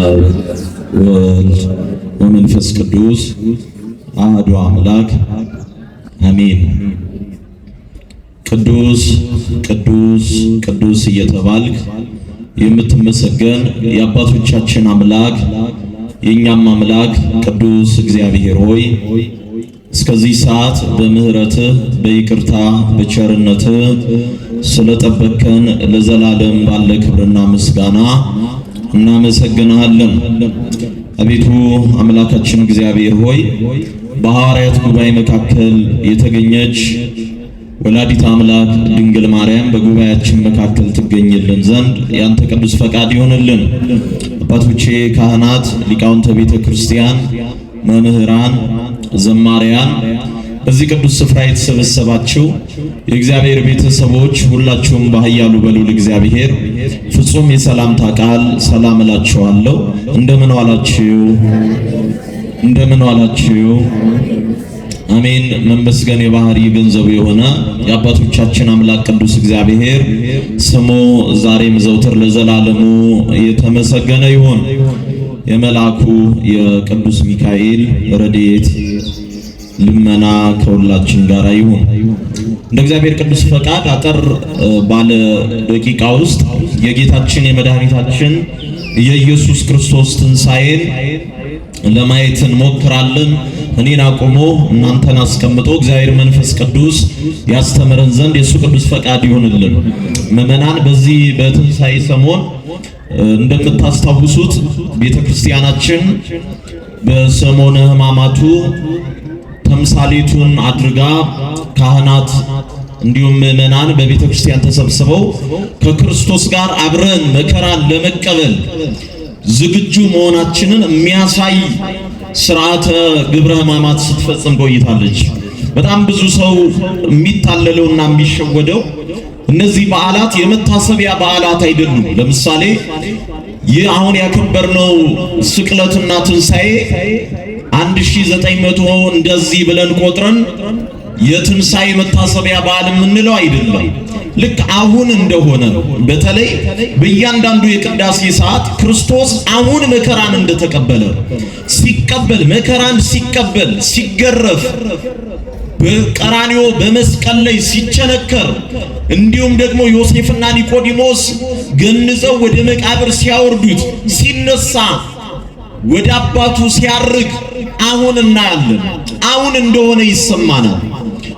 አብ ወወልድ ወመንፈስ ቅዱስ አሐዱ አምላክ አሜን። ቅዱስ ቅዱስ ቅዱስ እየተባልክ የምትመሰገን የአባቶቻችን አምላክ የኛም አምላክ ቅዱስ እግዚአብሔር ሆይ እስከዚህ ሰዓት በምህረትህ በይቅርታ በቸርነትህ ስለጠበቅከን ለዘላለም ባለ ክብርና ምስጋና እናመሰግናለን። አቤቱ አምላካችን እግዚአብሔር ሆይ በሐዋርያት ጉባኤ መካከል የተገኘች ወላዲተ አምላክ ድንግል ማርያም በጉባኤያችን መካከል ትገኝልን ዘንድ ያንተ ቅዱስ ፈቃድ ይሆንልን። አባቶቼ ካህናት፣ ሊቃውንተ ቤተ ክርስቲያን፣ መምህራን፣ ዘማሪያን፣ በዚህ ቅዱስ ስፍራ የተሰበሰባችሁ የእግዚአብሔር ቤተሰቦች ሁላችሁም በኃያሉ በልዑል እግዚአብሔር ፍጹም የሰላምታ ቃል ሰላም እላችኋለሁ። እንደምን ዋላችሁ? እንደምን ዋላችሁ? አሜን። መመስገን የባህሪ ገንዘቡ የሆነ የአባቶቻችን አምላክ ቅዱስ እግዚአብሔር ስሙ ዛሬም ዘውትር ለዘላለሙ የተመሰገነ ይሁን። የመልአኩ የቅዱስ ሚካኤል ረድኤት ልመና ከሁላችን ጋር ይሁን። እንደ እግዚአብሔር ቅዱስ ፈቃድ አጠር ባለ ደቂቃ ውስጥ የጌታችን የመድኃኒታችን የኢየሱስ ክርስቶስ ትንሣኤን ለማየት እንሞክራለን። እኔን አቁሞ እናንተን አስቀምጦ እግዚአብሔር መንፈስ ቅዱስ ያስተምረን ዘንድ የሱ ቅዱስ ፈቃድ ይሁንልን። ምዕመናን፣ በዚህ በትንሣኤ ሰሞን እንደምታስታውሱት ቤተክርስቲያናችን በሰሞነ ሕማማቱ ተምሳሌቱን አድርጋ ካህናት እንዲሁም ምዕመናን በቤተ ክርስቲያን ተሰብስበው ከክርስቶስ ጋር አብረን መከራን ለመቀበል ዝግጁ መሆናችንን የሚያሳይ ሥርዓተ ግብረ ሕማማት ስትፈጽም ቆይታለች። በጣም ብዙ ሰው የሚታለለውና የሚሸወደው እነዚህ በዓላት የመታሰቢያ በዓላት አይደሉም። ለምሳሌ ይህ አሁን ያከበርነው ስቅለትና ትንሣኤ 1900 እንደዚህ ብለን ቆጥረን የትንሣኤ መታሰቢያ በዓል የምንለው አይደለም። ልክ አሁን እንደሆነ ነው። በተለይ በእያንዳንዱ የቅዳሴ ሰዓት ክርስቶስ አሁን መከራን እንደተቀበለ ሲቀበል መከራን ሲቀበል ሲገረፍ በቀራንዮ በመስቀል ላይ ሲቸነከር እንዲሁም ደግሞ ዮሴፍና ኒቆዲሞስ ገንዘው ወደ መቃብር ሲያወርዱት ሲነሳ ወደ አባቱ ሲያርግ አሁን እናያለን። አሁን እንደሆነ ይሰማናል።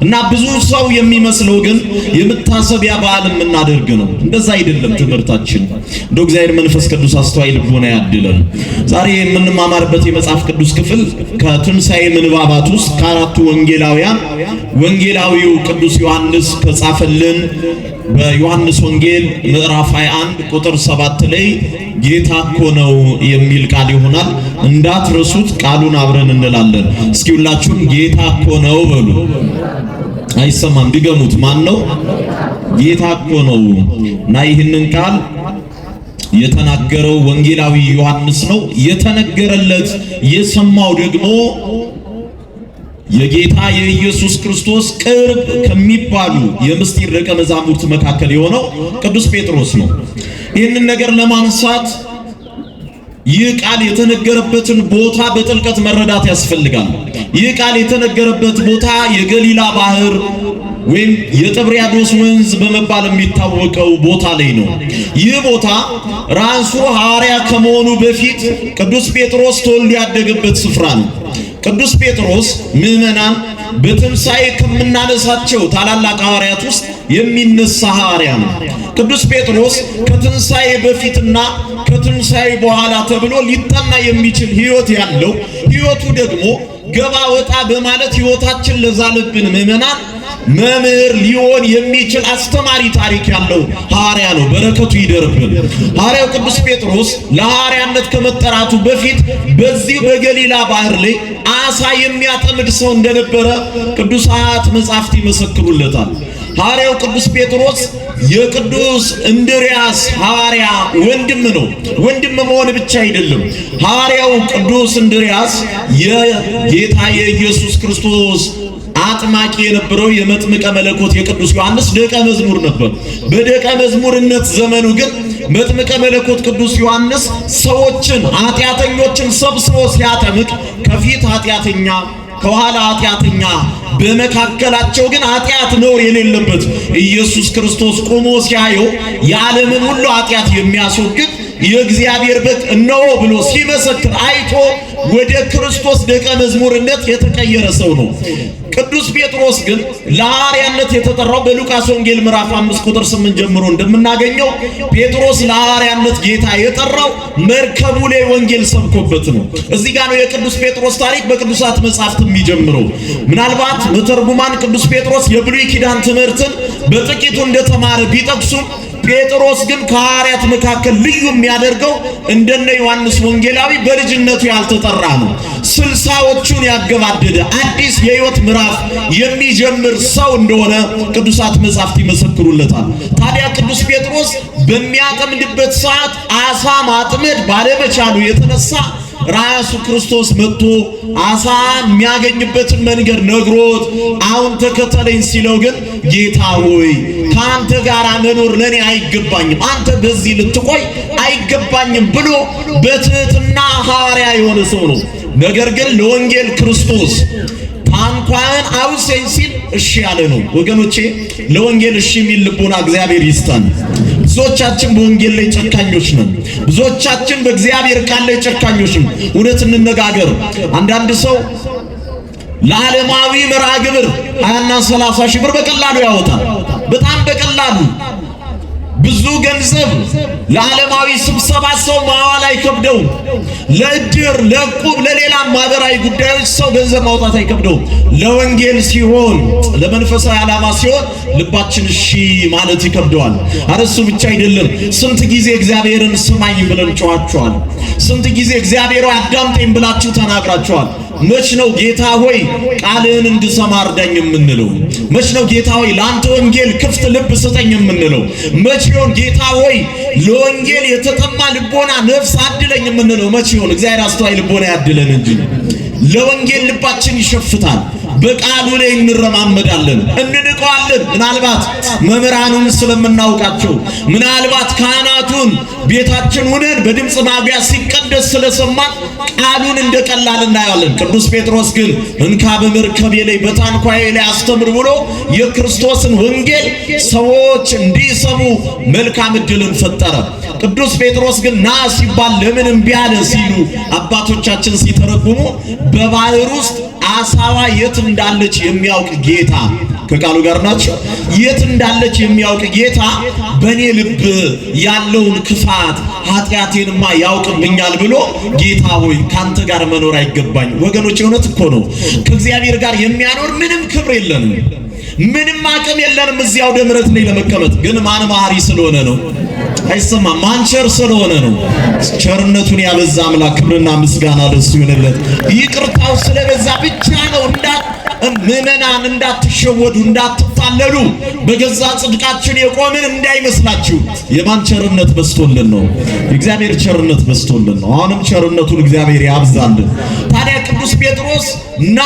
እና ብዙ ሰው የሚመስለው ግን የመታሰቢያ በዓል የምናደርግ ነው። እንደዛ አይደለም ትምህርታችን። እንደው እግዚአብሔር መንፈስ ቅዱስ አስተዋይ ልቦና ያድለን። ዛሬ የምንማማርበት የመጽሐፍ ቅዱስ ክፍል ከትንሣኤ ምንባባት ውስጥ ከአራቱ ወንጌላውያን ወንጌላዊው ቅዱስ ዮሐንስ ከጻፈልን በዮሐንስ ወንጌል ምዕራፍ 21 ቁጥር 7 ላይ ጌታ እኮ ነው የሚል ቃል ይሆናል። እንዳትረሱት ቃሉን አብረን እንላለን። እስኪ ሁላችሁም ጌታ እኮ ነው በሉ። አይሰማም? ድገሙት። ማን ነው? ጌታ እኮ ነው። እና ይህንን ቃል የተናገረው ወንጌላዊ ዮሐንስ ነው። የተነገረለት የሰማው ደግሞ የጌታ የኢየሱስ ክርስቶስ ቅርብ ከሚባሉ የምስጢር ደቀ መዛሙርት መካከል የሆነው ቅዱስ ጴጥሮስ ነው። ይህንን ነገር ለማንሳት ይህ ቃል የተነገረበትን ቦታ በጥልቀት መረዳት ያስፈልጋል። ይህ ቃል የተነገረበት ቦታ የገሊላ ባህር ወይም የጥብርያዶስ ወንዝ በመባል የሚታወቀው ቦታ ላይ ነው። ይህ ቦታ ራሱ ሐዋርያ ከመሆኑ በፊት ቅዱስ ጴጥሮስ ተወልዶ ያደገበት ስፍራ ነው። ቅዱስ ጴጥሮስ ምዕመናን በትንሣኤ ከምናነሳቸው ታላላቅ ሐዋርያት ውስጥ የሚነሳ ሐዋርያ ነው። ቅዱስ ጴጥሮስ ከትንሣኤ በፊትና ከትንሣኤ በኋላ ተብሎ ሊጠና የሚችል ሕይወት ያለው ሕይወቱ ደግሞ ገባ ወጣ በማለት ሕይወታችን ለዛለብን ምዕመናን መምህር ሊሆን የሚችል አስተማሪ ታሪክ ያለው ሐዋርያ ነው። በረከቱ ይደርብን። ሐዋርያው ቅዱስ ጴጥሮስ ለሐዋርያነት ከመጠራቱ በፊት በዚህ በገሊላ ባህር ላይ አሳ የሚያጠምድ ሰው እንደነበረ ቅዱሳት መጻሕፍት ይመሰክሩለታል። ሐዋርያው ቅዱስ ጴጥሮስ የቅዱስ እንድርያስ ሐዋርያ ወንድም ነው። ወንድም መሆን ብቻ አይደለም። ሐዋርያው ቅዱስ እንድርያስ የጌታ የኢየሱስ ክርስቶስ አጥማቂ የነበረው የመጥምቀ መለኮት የቅዱስ ዮሐንስ ደቀ መዝሙር ነበር። በደቀ መዝሙርነት ዘመኑ ግን መጥምቀ መለኮት ቅዱስ ዮሐንስ ሰዎችን ኃጢአተኞችን ሰብስቦ ሲያጠምቅ ከፊት ኃጢአተኛ ከኋላ ኃጢአተኛ በመካከላቸው ግን ኃጢአት ነውር የሌለበት ኢየሱስ ክርስቶስ ቆሞ ሲያየው የዓለምን ሁሉ ኃጢአት የሚያስወግድ የእግዚአብሔር በግ እነሆ ብሎ ሲመሰክር አይቶ ወደ ክርስቶስ ደቀ መዝሙርነት የተቀየረ ሰው ነው። ቅዱስ ጴጥሮስ ግን ለሐዋርያነት የተጠራው በሉቃስ ወንጌል ምዕራፍ 5 ቁጥር 8 ጀምሮ እንደምናገኘው ጴጥሮስ ለሐዋርያነት ጌታ የጠራው መርከቡ ላይ ወንጌል ሰብኮበት ነው። እዚህ ጋር ነው የቅዱስ ጴጥሮስ ታሪክ በቅዱሳት መጻሕፍት የሚጀምረው። ምናልባት መተርጉማን ቅዱስ ጴጥሮስ የብሉይ ኪዳን ትምህርትን በጥቂቱ እንደተማረ ቢጠቅሱም ጴጥሮስ ግን ከሐዋርያት መካከል ልዩ የሚያደርገው እንደነ ዮሐንስ ወንጌላዊ በልጅነቱ ያልተጠራ ነው። 60ዎቹን ያገባደደ አዲስ የሕይወት ምዕራፍ የሚጀምር ሰው እንደሆነ ቅዱሳት መጻሕፍት ይመሰክሩለታል። ታዲያ ቅዱስ ጴጥሮስ በሚያጠምድበት ሰዓት አሳ ማጥመድ ባለመቻሉ የተነሳ ራሱ ክርስቶስ መጥቶ አሳ የሚያገኝበትን መንገድ ነግሮት አሁን ተከተለኝ ሲለው ግን ጌታ ሆይ ካንተ ጋር መኖር ለኔ አይገባኝም፣ አንተ በዚህ ልትቆይ አይገባኝም ብሎ በትህትና ሐዋርያ የሆነ ሰው ነው። ነገር ግን ለወንጌል ክርስቶስ ታንኳን አውሰኝ ሲል እሺ ያለ ነው። ወገኖቼ ለወንጌል እሺ የሚል ልቦና እግዚአብሔር ይስጠን። ብዙዎቻችን በወንጌል ላይ ጨካኞች ነን። ብዙዎቻችን በእግዚአብሔር ቃል ላይ ጨካኞች ነን። እውነት እንነጋገር። አንዳንድ ሰው ለዓለማዊ መርሃ ግብር 20 እና 30 ሺህ ብር በቀላሉ ያወጣል። በጣም በቀላሉ ብዙ ገንዘብ ለዓለማዊ ስብሰባ ሰው ማዋል አይከብደውም። ለእድር፣ ለዕቁብ፣ ለሌላ ማህበራዊ ጉዳዮች ሰው ገንዘብ ማውጣት አይከብደውም። ለወንጌል ሲሆን ለመንፈሳዊ ዓላማ ሲሆን ልባችን እሺ ማለት ይከብደዋል። አረሱ ብቻ አይደለም። ስንት ጊዜ እግዚአብሔርን ስማኝ ብለን ጮኻችኋል። ስንት ጊዜ እግዚአብሔር አዳምጠኝ ብላችሁ ተናግራችኋል። መች ነው ጌታ ሆይ ቃልህን እንድሰማ እርዳኝ የምንለው? መች ነው ጌታ ሆይ ለአንተ ወንጌል ክፍት ልብ ስጠኝ የምንለው? መች ይሆን ጌታ ሆይ ለወንጌል የተጠማ ልቦና ነፍስ አድለኝ የምንለው? መች ይሆን? እግዚአብሔር አስተዋይ ልቦና ያድለን እንጂ ለወንጌል ልባችን ይሸፍታል። በቃሉ ላይ እንረማመዳለን፣ እንንቀዋለን። ምናልባት መምህራኑን ስለምናውቃቸው፣ ምናልባት ካህናቱን ቤታችን ሆነን በድምፅ ማጉያ ሲቀደስ ስለሰማን ቃሉን እንደቀላል እናያለን። ቅዱስ ጴጥሮስ ግን እንካ በመርከቤ ላይ በታንኳዬ ላይ አስተምር ብሎ የክርስቶስን ወንጌል ሰዎች እንዲሰሙ መልካም ዕድልን ፈጠረ። ቅዱስ ጴጥሮስ ግን ና ሲባል ለምን እምቢ አለ ሲሉ አባቶቻችን ሲተረጉሙ በባህር ውስጥ አሳዋ የት እንዳለች የሚያውቅ ጌታ፣ ከቃሉ ጋር ናቸው። የት እንዳለች የሚያውቅ ጌታ በኔ ልብ ያለውን ክፋት ኃጢአቴንማ ያውቅብኛል ብሎ ጌታ ሆይ ካንተ ጋር መኖር አይገባኝ። ወገኖች እውነት እኮ ነው። ከእግዚአብሔር ጋር የሚያኖር ምንም ክብር የለንም፣ ምንም አቅም የለንም እዚያው ደምረት ላይ ለመቀመጥ። ግን ማን መሐሪ ስለሆነ ነው? አይሰማም። ማን ቸር ስለሆነ ነው? ቸርነቱን ያበዛ አምላክ ክብርና ምስጋና ለሱ ይሁንለት። ይቅርታው ስለበዛ ብቻ ነው። ምዕመናን እንዳትሸወዱ፣ እንዳትታለሉ፣ በገዛ ጽድቃችን የቆምን እንዳይመስላችሁ። የማን ቸርነት በስቶልን ነው? የእግዚአብሔር ቸርነት በስቶልን ነው። አሁንም ቸርነቱን እግዚአብሔር ያብዛልን። ታዲያ ቅዱስ ጴጥሮስ ና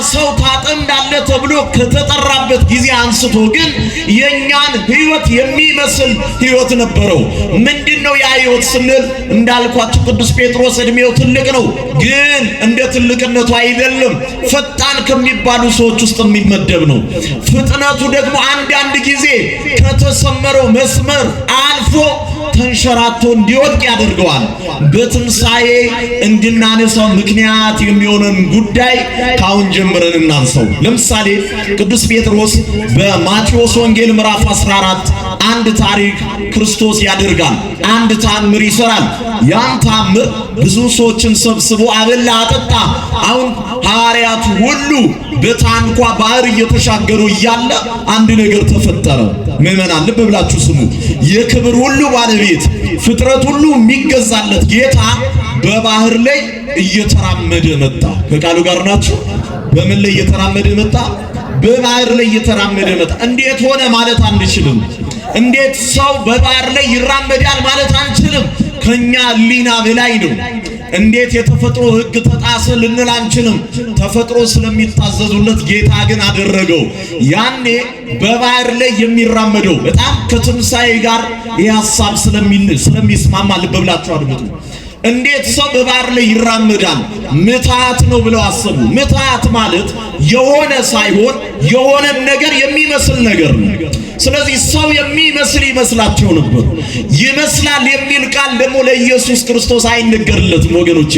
ሰው ታጠምዳለህ ተብሎ ከተጠራበት ጊዜ አንስቶ ግን የኛን ሕይወት የሚመስል ሕይወት ነበረው። ምንድነው ያ ሕይወት ስንል እንዳልኳችሁ ቅዱስ ጴጥሮስ እድሜው ትልቅ ነው፣ ግን እንደ ትልቅነቱ አይደለም። ፈጣን ከሚባሉ ሰዎች ውስጥ የሚመደብ ነው። ፍጥነቱ ደግሞ አንዳንድ ጊዜ ከተሰመረው መስመር አልፎ ተንሸራቶ እንዲወድቅ ያደርገዋል። በትንሣኤ እንድናነሳው ምክንያት የሚሆነን ጉዳይ ካሁን ጀምረን እናንሳው። ለምሳሌ ቅዱስ ጴጥሮስ በማቴዎስ ወንጌል ምዕራፍ 14 አንድ ታሪክ ክርስቶስ ያደርጋል። አንድ ታምር ይሰራል። ያን ታምር ብዙ ሰዎችን ሰብስቦ አበላ፣ አጠጣ። አሁን ሐዋርያቱ ሁሉ በታንኳ ባህር እየተሻገሩ እያለ አንድ ነገር ተፈጠረ። ምዕመናን ልብ ብላችሁ ስሙ። የክብር ሁሉ ባለቤት ፍጥረት ሁሉ የሚገዛለት ጌታ በባህር ላይ እየተራመደ መጣ። ከቃሉ ጋር ናችሁ? በምን ላይ እየተራመደ መጣ? በባህር ላይ እየተራመደ መጣ። እንዴት ሆነ ማለት አንችልም። እንዴት ሰው በባህር ላይ ይራመዳል ማለት አንችልም። ከኛ ሕሊና በላይ ነው። እንዴት የተፈጥሮ ሕግ ተጣሰ ልንል አንችልም። ተፈጥሮ ስለሚታዘዙለት ጌታ ግን አደረገው። ያኔ በባህር ላይ የሚራመደው በጣም ከትንሣኤ ጋር ይህ ሐሳብ ስለሚስማማ ልብ ብላችሁ አድምጡ። እንዴት ሰው በባህር ላይ ይራመዳል? ምትሃት ነው ብለው አሰቡ። ምትሃት ማለት የሆነ ሳይሆን የሆነ ነገር የሚመስል ነገር ነው። ስለዚህ ሰው የሚመስል ይመስላቸው ነበር። ይመስላል የሚል ቃል ደግሞ ለኢየሱስ ክርስቶስ አይነገርለትም ወገኖቼ።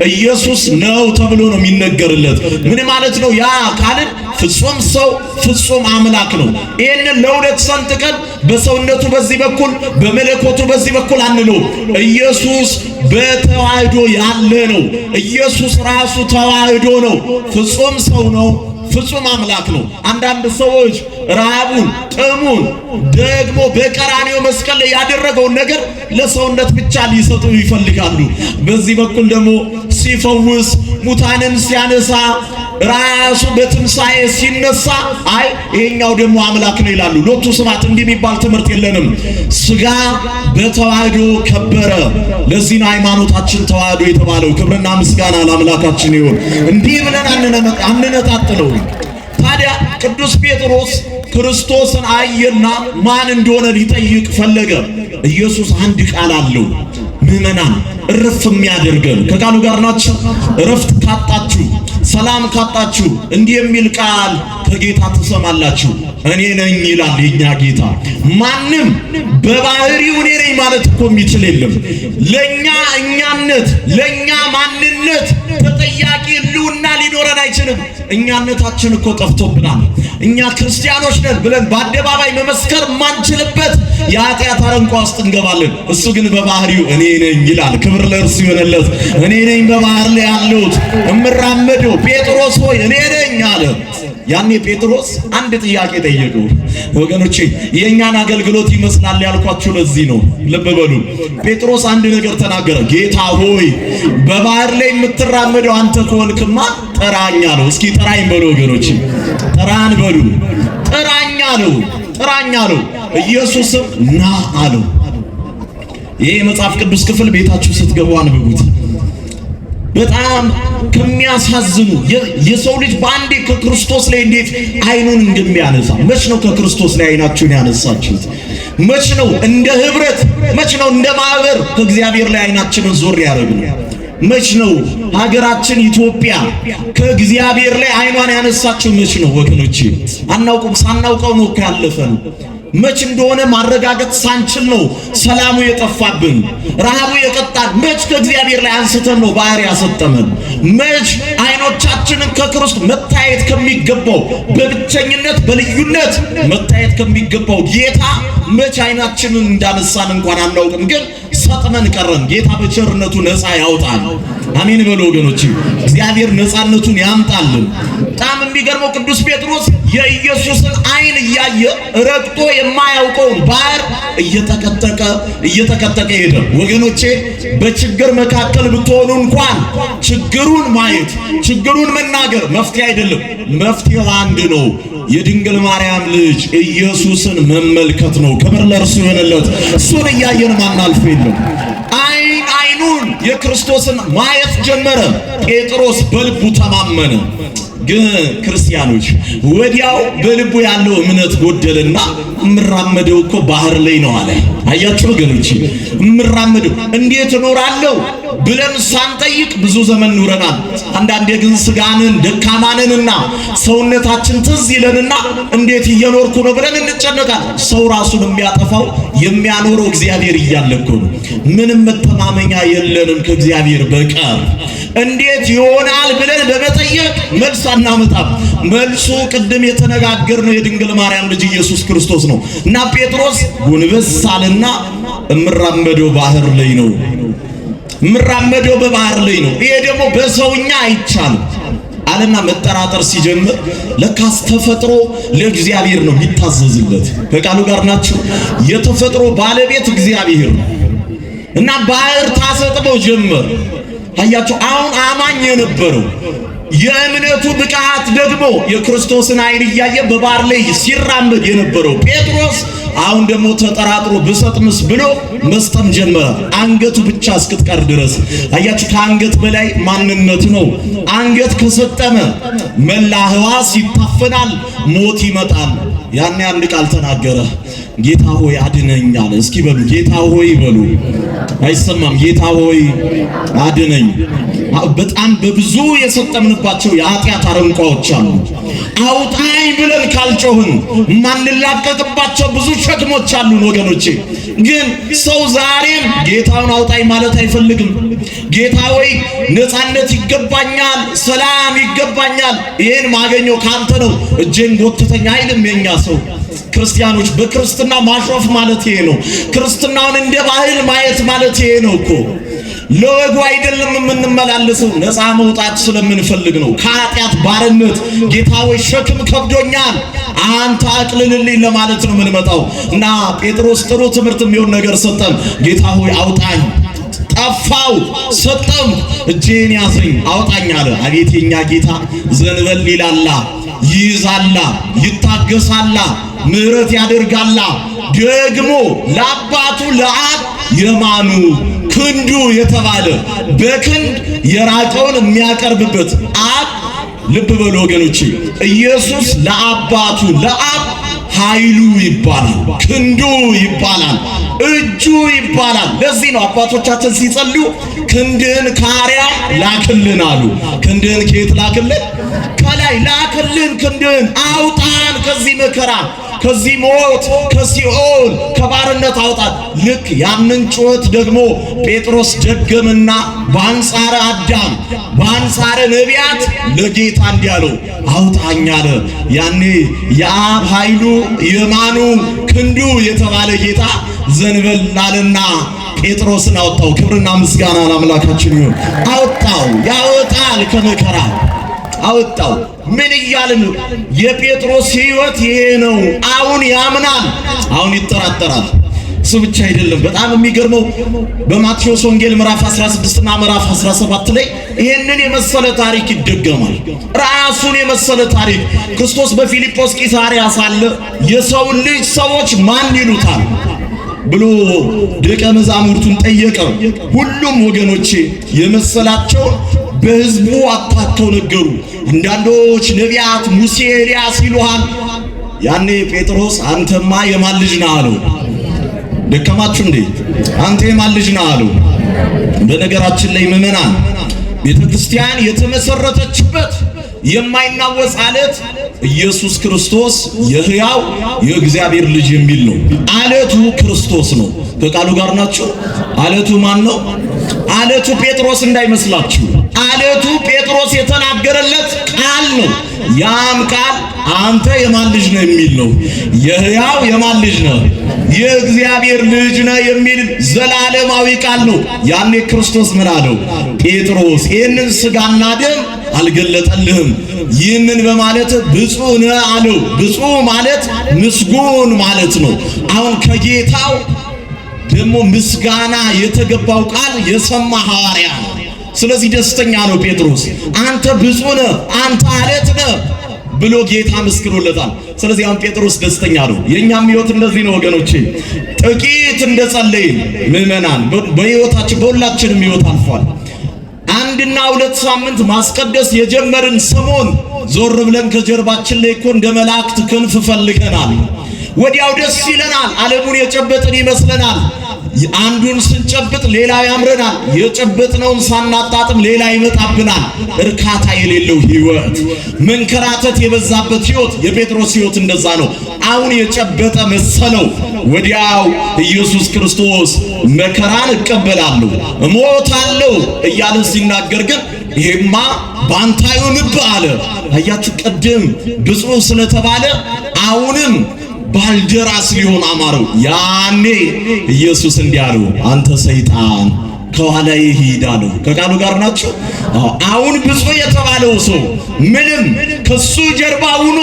ኢየሱስ ነው ተብሎ ነው የሚነገርለት። ምን ማለት ነው? ያ ካልን ፍጹም ሰው ፍጹም አምላክ ነው። ይህንን ለሁለት ሰንጥቀን በሰውነቱ በዚህ በኩል በመለኮቱ በዚህ በኩል አንለው። ኢየሱስ በተዋህዶ ያለ ነው። ኢየሱስ ራሱ ተዋህዶ ነው። ፍጹም ሰው ነው፣ ፍጹም አምላክ ነው። አንዳንድ ሰዎች ረሃቡን፣ ጥሙን ደግሞ በቀራንዮ መስቀል ላይ ያደረገውን ነገር ለሰውነት ብቻ ሊሰጡ ይፈልጋሉ። በዚህ በኩል ደግሞ ሲፈውስ፣ ሙታንን ሲያነሳ፣ ራሱ በትንሣኤ ሲነሳ አይ ይሄኛው ደግሞ አምላክ ነው ይላሉ። ሎቱ ስብሐት እንዲህ የሚባል ትምህርት የለንም። ሥጋ በተዋህዶ ከበረ። ለዚህ ነው ሃይማኖታችን ተዋህዶ የተባለው። ክብርና ምስጋና ለአምላካችን ይሁን። እንዲህ ብለን አንነጣጥለው። ታዲያ ቅዱስ ጴጥሮስ ክርስቶስን አየና ማን እንደሆነ ሊጠይቅ ፈለገ። ኢየሱስ አንድ ቃል አለው ምዕመናን እረፍ የሚያደርገን። ከቃሉ ጋር ናችሁ። እረፍት ካጣችሁ፣ ሰላም ካጣችሁ እንዲህ የሚል ቃል ከጌታ ትሰማላችሁ። እኔ ነኝ ይላል የኛ ጌታ። ማንም በባህሪው እኔ ነኝ ማለት እኮ የሚችል የለም። ለኛ እኛነት፣ ለኛ ማንነት ተጠያቂ ሕልውና ሊኖረን አይችልም። እኛነታችን እኮ ጠፍቶብናል። እኛ ክርስቲያኖች ነን ብለን በአደባባይ መመስከር ማንችልበት የኃጢአት አረንቋ ውስጥ እንገባለን። እሱ ግን በባህሪው እኔ ነኝ ይላል። ክብር ለእርሱ ይሆንለት። እኔ ነኝ በባህር ላይ ያለሁት እምራመደው። ጴጥሮስ ሆይ እኔ ነኝ አለ። ያኔ ጴጥሮስ አንድ ጥያቄ ጠየቀው። ወገኖቼ የእኛን አገልግሎት ይመስላል ያልኳችሁ ለዚህ ነው። ልብ በሉ። ጴጥሮስ አንድ ነገር ተናገረ። ጌታ ሆይ በባህር ላይ የምትራመደው አንተ ከሆንክማ ጥራኝ አለው። እስኪ ጥራኝ በሉ ወገኖቼ፣ ጥራን በሉ። ጥራኝ አለው፣ ጥራኝ አለው። ኢየሱስም ና አለው። ይሄ የመጽሐፍ ቅዱስ ክፍል ቤታችሁ ስትገቡ አንብቡት። በጣም ከሚያሳዝኑ የሰው ልጅ በአንዴ ከክርስቶስ ላይ እንዴት አይኑን እንደሚያነሳ። መች ነው ከክርስቶስ ላይ አይናችሁን ያነሳችሁት? መች ነው እንደ ህብረት፣ መች ነው እንደ ማህበር ከእግዚአብሔር ላይ አይናችንን ዞር ያደረግነው? መች ነው ሀገራችን ኢትዮጵያ ከእግዚአብሔር ላይ አይኗን ያነሳችው? መች ነው ወገኖቼ? አናውቁም። ሳናውቀው ነው ያለፈን። መች እንደሆነ ማረጋገጥ ሳንችል ነው ሰላሙ የጠፋብን፣ ረሃቡ የቀጣን። መች ከእግዚአብሔር ላይ አንስተን ነው ባህር ያሰጠመን? መች አይኖቻችንን ከክርስቶስ መታየት ከሚገባው በብቸኝነት በልዩነት መታየት ከሚገባው ጌታ መች አይናችንን እንዳነሳን እንኳን አናውቅም። ግን ሰጥመን ቀረን። ጌታ በቸርነቱ ነፃ ያውጣል። አሜን በሉ ወገኖች። እግዚአብሔር ነፃነቱን ያምጣልን። በጣም የሚገርመው ቅዱስ ጴጥሮስ የኢየሱስን አይን እያየ ረግጦ የማያውቀውን ባህር እየተቀጠቀ ሄደ። ወገኖቼ በችግር መካከል ብትሆኑ እንኳን ችግሩን ማየት፣ ችግሩን መናገር መፍትሄ አይደለም። መፍትሄው አንድ ነው። የድንግል ማርያም ልጅ ኢየሱስን መመልከት ነው። ክብር ለእርሱ ይሆንለት። እሱን እያየን ማናልፍ የለም። አይኑን የክርስቶስን ማየት ጀመረ። ጴጥሮስ በልቡ ተማመነ። ግን ክርስቲያኖች ወዲያው በልቡ ያለው እምነት ጎደለና እምራመደው እኮ ባህር ላይ ነው አለ። አያችሁ ወገኖች፣ እምራመደው እንዴት እኖራለሁ ብለን ሳንጠይቅ ብዙ ዘመን ኑረናል። አንዳንዴ ግን ስጋንን ደካማንንና ሰውነታችን ትዝ ይለንና እንዴት እየኖርኩ ነው ብለን እንጨነቃለን። ሰው ራሱን የሚያጠፋው የሚያኖረው እግዚአብሔር እያለ እኮ ነው። ምንም መተማመኛ የለንም ከእግዚአብሔር በቀር። እንዴት ይሆናል ብለን በመጠየቅ መልስ አናመጣም። መልሱ ቅድም የተነጋገርነው የድንግል ማርያም ልጅ ኢየሱስ ክርስቶስ ነው። እና ጴጥሮስ ጎንበስ አለና እምራመደው ባህር ላይ ነው፣ እምራመደው በባህር ላይ ነው። ይሄ ደግሞ በሰውኛ አይቻልም አለና መጠራጠር ሲጀምር ለካስ ተፈጥሮ ለእግዚአብሔር ነው የሚታዘዝለት። ከቃሉ ጋር ናቸው። የተፈጥሮ ባለቤት እግዚአብሔር ነው። እና ባህር ታሰጥመው ጀመር። አያችሁ፣ አሁን አማኝ የነበረው የእምነቱ ብቃት ደግሞ የክርስቶስን አይን እያየ በባህር ላይ ሲራመድ የነበረው ጴጥሮስ አሁን ደግሞ ተጠራጥሮ ብሰጥምስ ብሎ መስጠም ጀመረ። አንገቱ ብቻ እስክትቀር ድረስ አያችሁ፣ ከአንገት በላይ ማንነት ነው። አንገት ከሰጠመ መላ ሕዋስ ይታፈናል፣ ሞት ይመጣል። ያኔ አንድ ቃል ተናገረ፣ ጌታ ሆይ አድነኝ አለ። እስኪ በሉ ጌታ ሆይ በሉ። አይሰማም? ጌታ ሆይ አድነኝ። በጣም በብዙ የሰጠምንባቸው የኃጢአት አረንቋዎች አሉ። አውጣኝ ብለን ካልጮህን ማንላቀቅባቸው ብዙ ሸክሞች አሉን ወገኖቼ። ግን ሰው ዛሬም ጌታውን አውጣኝ ማለት አይፈልግም። ጌታ ሆይ ነፃነት ይገባኛል፣ ሰላም ይገባኛል፣ ይሄን ማገኘው ካንተ ነው፣ እጄን ጎትተኛ አይልም የኛ ሰው። ክርስቲያኖች በክርስትና ማሾፍ ማለት ይሄ ነው። ክርስትናውን እንደ ባህል ማየት ማለት ይሄ ነው እኮ። ለወጉ አይደለም የምንመላለሰው፣ ነፃ መውጣት ስለምንፈልግ ነው ከኃጢአት ባርነት። ጌታ ሆይ ሸክም ከብዶኛል አንተ አቅልልልኝ ለማለት ነው የምንመጣው። እና ጴጥሮስ ጥሩ ትምህርት የሚሆን ነገር ሰጠን። ጌታ ሆይ አውጣኝ፣ ጠፋው፣ ሰጠም፣ እጄን ያዘኝ፣ አውጣኝ አለ። አቤት የኛ ጌታ ዘንበል ይላላ፣ ይይዛላ፣ ይታገሳላ፣ ምሕረት ያደርጋላ። ደግሞ ለአባቱ ለአብ የማኑ ክንዱ የተባለ በክንድ የራቀውን የሚያቀርብበት አብ። ልብ በሉ ወገኖቼ፣ ኢየሱስ ለአባቱ ለአብ ኃይሉ ይባላል፣ ክንዱ ይባላል፣ እጁ ይባላል። ለዚህ ነው አባቶቻችን ሲጸልዩ ክንድህን ከአርያም ላክልን አሉ። ክንድህን ከየት ላክልን? ከላይ ላክልን። ክንድህን አውጣን ከዚህ መከራ፣ ከዚህ ሞት፣ ከሲኦል ከባርነት አውጣን። ልክ ያንን ጩኸት ደግሞ ጴጥሮስ ደገምና በአንጻረ አዳም በአንጻረ ነቢያት ለጌታ እንዲህ አለው፣ አውጣኝ አለ። ያኔ የአብ ኃይሉ የማኑ ክንዱ የተባለ ጌታ ዘንበል አለና ጴጥሮስን አወጣው። ክብርና ምስጋና ለአምላካችን ይሁን። አወጣው፣ ያወጣል ከመከራ አወጣው። ምን እያልን ነው? የጴጥሮስ ሕይወት ይሄ ነው። አሁን ያምናል፣ አሁን ይጠራጠራል። እሱ ብቻ አይደለም። በጣም የሚገርመው በማቴዎስ ወንጌል ምዕራፍ 16 እና ምዕራፍ 17 ላይ ይሄንን የመሰለ ታሪክ ይደገማል። ራሱን የመሰለ ታሪክ ክርስቶስ በፊልጶስ ቂሳርያ ሳለ የሰውን ልጅ ሰዎች ማን ይሉታል ብሎ ደቀ መዛሙርቱን ጠየቀ። ሁሉም ወገኖቼ የመሰላቸው በሕዝቡ አታተው ነገሩ። አንዳንዶች ነቢያት፣ ሙሴ፣ ኤልያስ ይሉሃል። ያኔ ጴጥሮስ አንተማ የማን ልጅ ነህ አለው። ደከማችሁ እንዴ? አንተ የማን ልጅ ነህ አለው። በነገራችን ላይ ምዕመናን ቤተ ክርስቲያን የተመሰረተችበት የማይናወጽ አለት ኢየሱስ ክርስቶስ የሕያው የእግዚአብሔር ልጅ የሚል ነው። አለቱ ክርስቶስ ነው። ከቃሉ ጋር ናችሁ? አለቱ ማን ነው? አለቱ ጴጥሮስ እንዳይመስላችሁ። አለቱ ጴጥሮስ የተናገረለት ቃል ነው። ያም ቃል አንተ የማን ልጅ ነህ የሚል ነው። የሕያው የማን ልጅ ነህ? የእግዚአብሔር ልጅ ነህ የሚል ዘላለማዊ ቃል ነው። ያኔ ክርስቶስ ምን አለው? ጴጥሮስ ይህንን ሥጋና ደም አልገለጠልህም፣ ይህንን በማለት ብፁዕ ነህ አለው። ብፁዕ ማለት ምስጉን ማለት ነው። አሁን ከጌታው ደግሞ ምስጋና የተገባው ቃል የሰማ ሐዋርያ ነው። ስለዚህ ደስተኛ ነው ጴጥሮስ። አንተ ብፁዕ ነህ፣ አንተ አለት ነህ ብሎ ጌታ መስክሮለታል። ስለዚህ አሁን ጴጥሮስ ደስተኛ ነው። የኛም ሕይወት እንደዚህ ነው ወገኖቼ። ጥቂት እንደጸለይን ምዕመናን በሕይወታችን በሁላችንም ሕይወት አልፏል። አንድና ሁለት ሳምንት ማስቀደስ የጀመርን ሰሞን ዞር ብለን ከጀርባችን ላይ እኮ እንደ መላእክት ክንፍ ፈልገናል። ወዲያው ደስ ይለናል። ዓለሙን የጨበጥን ይመስለናል። አንዱን ስንጨብጥ ሌላ ያምረናል። የጨበጥነውን ሳናጣጥም ሌላ ይመጣብናል። እርካታ የሌለው ሕይወት፣ መንከራተት የበዛበት ሕይወት። የጴጥሮስ ሕይወት እንደዛ ነው። አሁን የጨበጠ መሰለው። ወዲያው ኢየሱስ ክርስቶስ መከራን እቀበላለሁ እሞታለሁ እያለ ሲናገር ግን ይሄማ ባንተ አይሆንብህ አለ። አያችሁ፣ ቅድም ብፁዕ ስለተባለ አሁንም ባልደራስ ሊሆን አማረው። ያኔ ኢየሱስ እንዲህ አለው፣ አንተ ሰይጣን ከኋላዬ ሂድ አለው። ከቃሉ ጋር ናቸው። አሁን ብፁዕ የተባለው ሰው ምንም ከሱ ጀርባ ሆኖ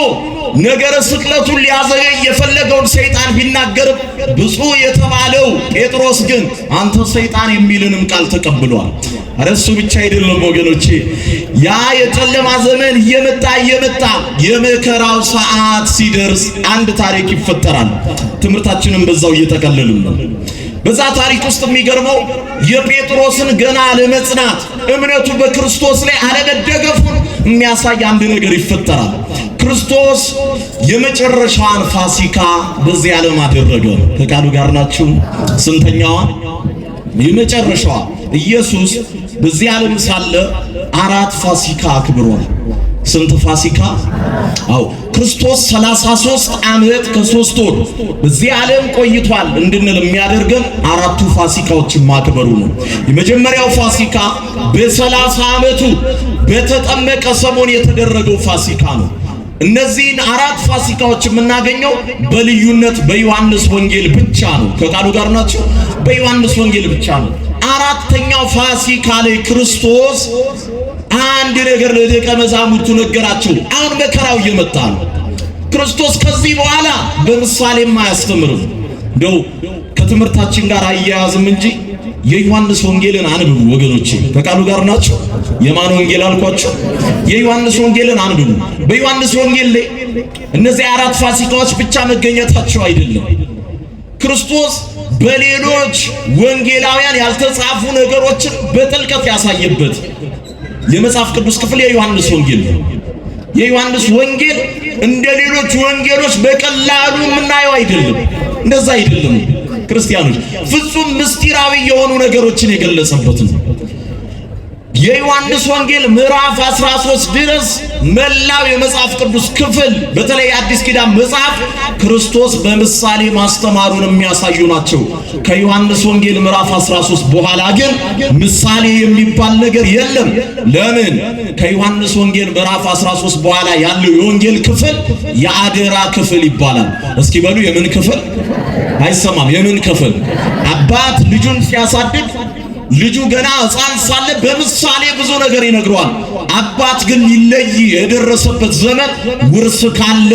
ነገረ ስቅለቱን ሊያዘገይ የፈለገውን ሰይጣን ቢናገርም ብፁዕ የተባለው ጴጥሮስ ግን አንተ ሰይጣን የሚልንም ቃል ተቀብሏል። እሱ ብቻ አይደለም ወገኖቼ፣ ያ የጨለማ ዘመን እየመጣ የመከራው ሰዓት ሲደርስ አንድ ታሪክ ይፈጠራል። ትምህርታችንን በዛው እየተከለልን ነው። በዛ ታሪክ ውስጥ የሚገርመው የጴጥሮስን ገና ለመጽናት እምነቱ በክርስቶስ ላይ አለመደገፉን የሚያሳይ አንድ ነገር ይፈጠራል። ክርስቶስ የመጨረሻዋን ፋሲካ በዚህ ዓለም አደረገ። ከቃሉ ጋር ናችሁ? ስንተኛዋ? የመጨረሻዋ። ኢየሱስ በዚህ ዓለም ሳለ 4 ፋሲካ አክብሯል። ስንት ፋሲካ? አው ክርስቶስ 33 ዓመት ከ3 ወር በዚህ ዓለም ቆይቷል እንድንል የሚያደርገን 4ቱ ፋሲካዎችን ማክበሩ ነው። የመጀመሪያው ፋሲካ በ30 ዓመቱ በተጠመቀ ሰሞን የተደረገው ፋሲካ ነው። እነዚህን 4 ፋሲካዎች የምናገኘው በልዩነት በዮሐንስ ወንጌል ብቻ ነው። ከቃሉ ጋር ናቸው? በዮሐንስ ወንጌል ብቻ ነው። 4ኛው ፋሲካ ላይ ክርስቶስ አንድ ነገር ለደቀ መዛሙርቱ ነገራቸው። አሁን መከራው እየመጣ ነው። ክርስቶስ ከዚህ በኋላ በምሳሌም አያስተምርም። እንደው ከትምህርታችን ጋር አያያዝም እንጂ የዮሐንስ ወንጌልን አንብቡ ወገኖቼ። ከቃሉ ጋር ናቸው? የማን ወንጌል አልኳቸው? የዮሐንስ ወንጌልን አንብቡ። በዮሐንስ ወንጌል ላይ እነዚህ 4 ፋሲካዎች ብቻ መገኘታቸው አይደለም። ክርስቶስ በሌሎች ወንጌላውያን ያልተጻፉ ነገሮችን በጥልቀት ያሳየበት የመጽሐፍ ቅዱስ ክፍል የዮሐንስ ወንጌል ነው። የዮሐንስ ወንጌል እንደ ሌሎች ወንጌሎች በቀላሉ የምናየው አይደለም። እንደዛ አይደለም። ክርስቲያኖች ፍጹም ምስጢራዊ የሆኑ ነገሮችን የገለጸበት ነው። የዮሐንስ ወንጌል ምዕራፍ 13 ድረስ መላው የመጽሐፍ ቅዱስ ክፍል በተለይ አዲስ ኪዳን መጽሐፍ ክርስቶስ በምሳሌ ማስተማሩን የሚያሳዩ ናቸው። ከዮሐንስ ወንጌል ምዕራፍ 13 በኋላ ግን ምሳሌ የሚባል ነገር የለም። ለምን? ከዮሐንስ ወንጌል ምዕራፍ 13 በኋላ ያለው የወንጌል ክፍል የአደራ ክፍል ይባላል። እስኪ በሉ የምን ክፍል? አይሰማም። የምን ክፍል? አባት ልጁን ሲያሳድግ ልጁ ገና ሕፃን ሳለ በምሳሌ ብዙ ነገር ይነግረዋል። አባት ግን ሊለይ የደረሰበት ዘመን ውርስ ካለ